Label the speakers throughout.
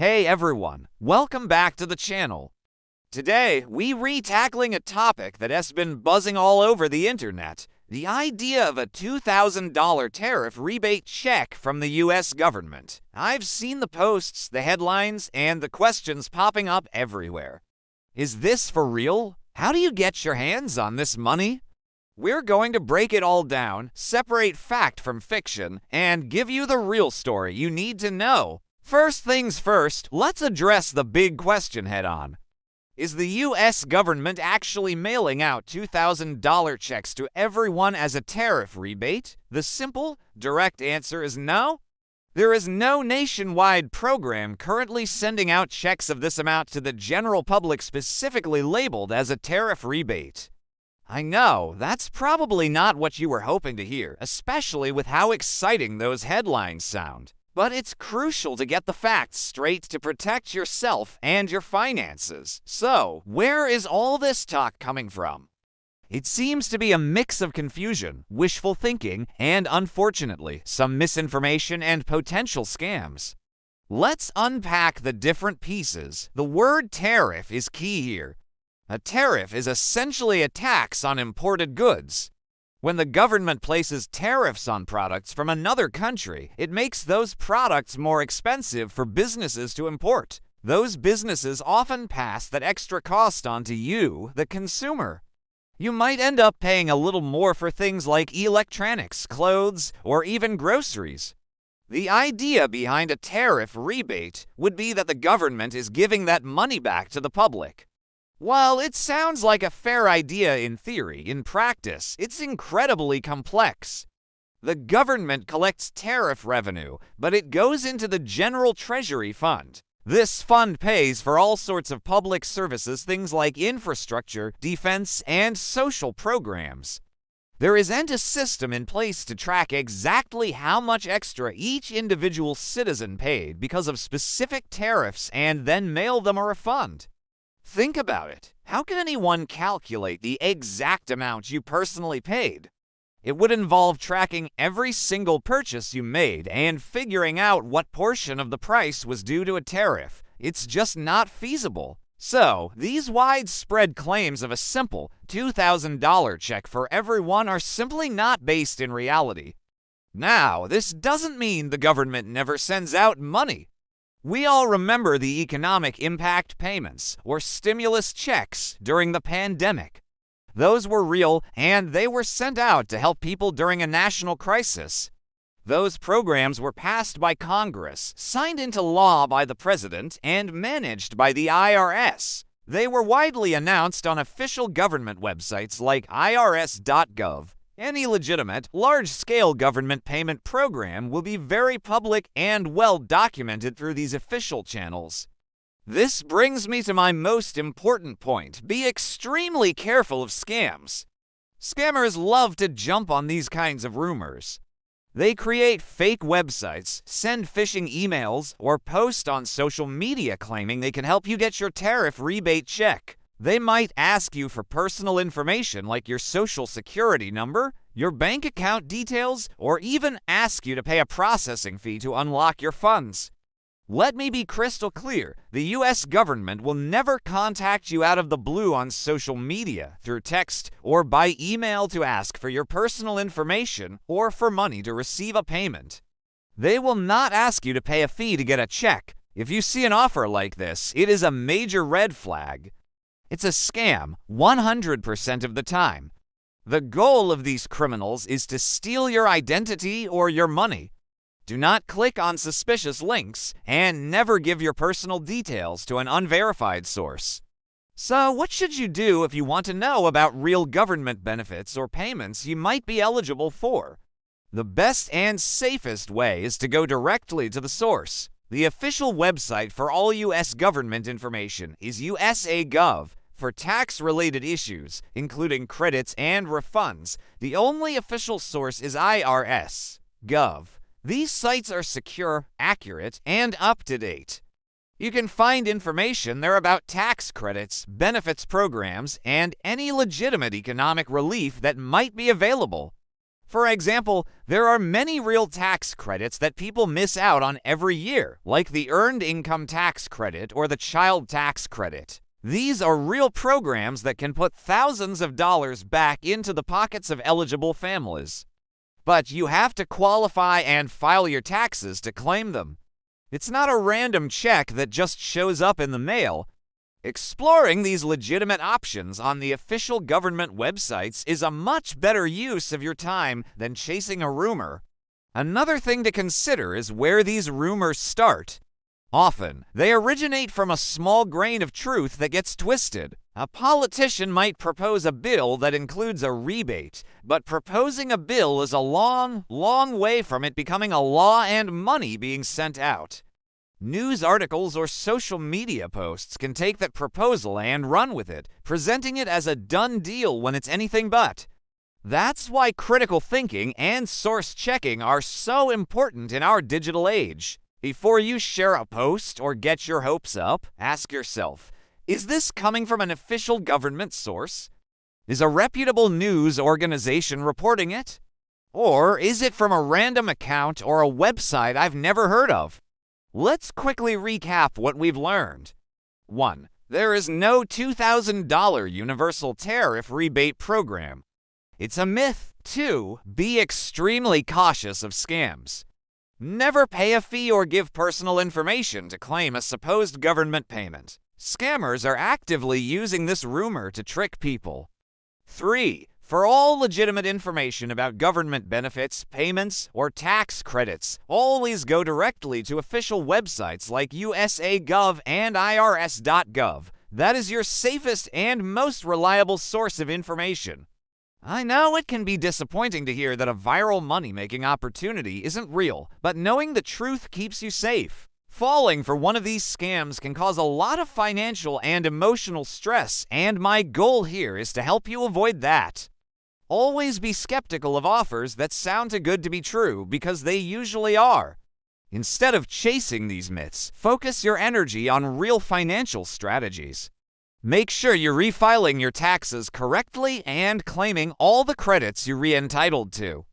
Speaker 1: Hey everyone, welcome back to the channel. Today, we re-tackling a topic that has been buzzing all over the internet, the idea of a $2,000 tariff rebate check from the US government. I've seen the posts, the headlines, and the questions popping up everywhere. Is this for real? How do you get your hands on this money? We're going to break it all down, separate fact from fiction, and give you the real story you need to know. First things first, let's address the big question head-on. Is the US government actually mailing out $2,000 checks to everyone as a tariff rebate? The simple, direct answer is no. There is no nationwide program currently sending out checks of this amount to the general public specifically labeled as a tariff rebate. I know, that's probably not what you were hoping to hear, especially with how exciting those headlines sound. But it's crucial to get the facts straight to protect yourself and your finances. So, where is all this talk coming from? It seems to be a mix of confusion, wishful thinking, and unfortunately, some misinformation and potential scams. Let's unpack the different pieces. The word tariff is key here. A tariff is essentially a tax on imported goods. When the government places tariffs on products from another country, it makes those products more expensive for businesses to import. Those businesses often pass that extra cost on to you, the consumer. You might end up paying a little more for things like electronics, clothes, or even groceries. The idea behind a tariff rebate would be that the government is giving that money back to the public. While it sounds like a fair idea in theory, in practice, it's incredibly complex. The government collects tariff revenue, but it goes into the General Treasury Fund. This fund pays for all sorts of public services, things like infrastructure, defense, and social programs. There isn't a system in place to track exactly how much extra each individual citizen paid because of specific tariffs and then mail them a refund. Think about it. How can anyone calculate the exact amount you personally paid? It would involve tracking every single purchase you made and figuring out what portion of the price was due to a tariff. It's just not feasible. So, these widespread claims of a simple $2,000 check for everyone are simply not based in reality. Now, this doesn't mean the government never sends out money. We all remember the economic impact payments, or stimulus checks, during the pandemic. Those were real, and they were sent out to help people during a national crisis. Those programs were passed by Congress, signed into law by the president, and managed by the IRS. They were widely announced on official government websites like IRS.gov. Any legitimate, large-scale government payment program will be very public and well documented through these official channels. This brings me to my most important point. Be extremely careful of scams. Scammers love to jump on these kinds of rumors. They create fake websites, send phishing emails, or post on social media claiming they can help you get your tariff rebate check. They might ask you for personal information like your social security number, your bank account details, or even ask you to pay a processing fee to unlock your funds. Let me be crystal clear, the US government will never contact you out of the blue on social media, through text, or by email to ask for your personal information or for money to receive a payment. They will not ask you to pay a fee to get a check. If you see an offer like this, it is a major red flag. It's a scam 100% of the time. The goal of these criminals is to steal your identity or your money. Do not click on suspicious links and never give your personal details to an unverified source. So, what should you do if you want to know about real government benefits or payments you might be eligible for? The best and safest way is to go directly to the source. The official website for all US government information is USA.gov. For tax-related issues, including credits and refunds, the only official source is IRS.gov. These sites are secure, accurate, and up-to-date. You can find information there about tax credits, benefits programs, and any legitimate economic relief that might be available. For example, there are many real tax credits that people miss out on every year, like the Earned Income Tax Credit or the Child Tax Credit. These are real programs that can put thousands of dollars back into the pockets of eligible families. But you have to qualify and file your taxes to claim them. It's not a random check that just shows up in the mail. Exploring these legitimate options on the official government websites is a much better use of your time than chasing a rumor. Another thing to consider is where these rumors start. Often, they originate from a small grain of truth that gets twisted. A politician might propose a bill that includes a rebate, but proposing a bill is a long, long way from it becoming a law and money being sent out. News articles or social media posts can take that proposal and run with it, presenting it as a done deal when it's anything but. That's why critical thinking and source checking are so important in our digital age. Before you share a post or get your hopes up, ask yourself, is this coming from an official government source? Is a reputable news organization reporting it? Or is it from a random account or a website I've never heard of? Let's quickly recap what we've learned. 1. There is no $2,000 universal tariff rebate program. It's a myth. 2. Be extremely cautious of scams. Never pay a fee or give personal information to claim a supposed government payment. Scammers are actively using this rumor to trick people. 3. For all legitimate information about government benefits, payments, or tax credits, always go directly to official websites like USA.gov and IRS.gov. That is your safest and most reliable source of information. I know it can be disappointing to hear that a viral money-making opportunity isn't real, but knowing the truth keeps you safe. Falling for one of these scams can cause a lot of financial and emotional stress, and my goal here is to help you avoid that. Always be skeptical of offers that sound too good to be true, because they usually are. Instead of chasing these myths, focus your energy on real financial strategies. Make sure you're refiling your taxes correctly and claiming all the credits you're entitled to.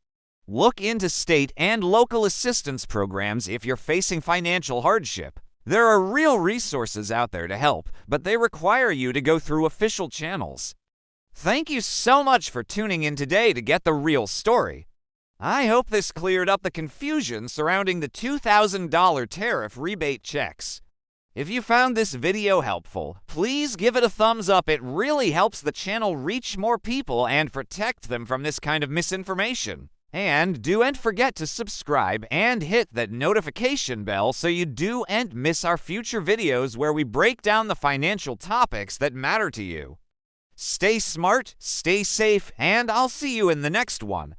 Speaker 1: Look into state and local assistance programs if you're facing financial hardship. There are real resources out there to help, but they require you to go through official channels. Thank you so much for tuning in today to get the real story. I hope this cleared up the confusion surrounding the $2,000 tariff rebate checks. If you found this video helpful, please give it a thumbs up. It really helps the channel reach more people and protect them from this kind of misinformation. And don't forget to subscribe and hit that notification bell so you don't miss our future videos where we break down the financial topics that matter to you. Stay smart, stay safe, and I'll see you in the next one.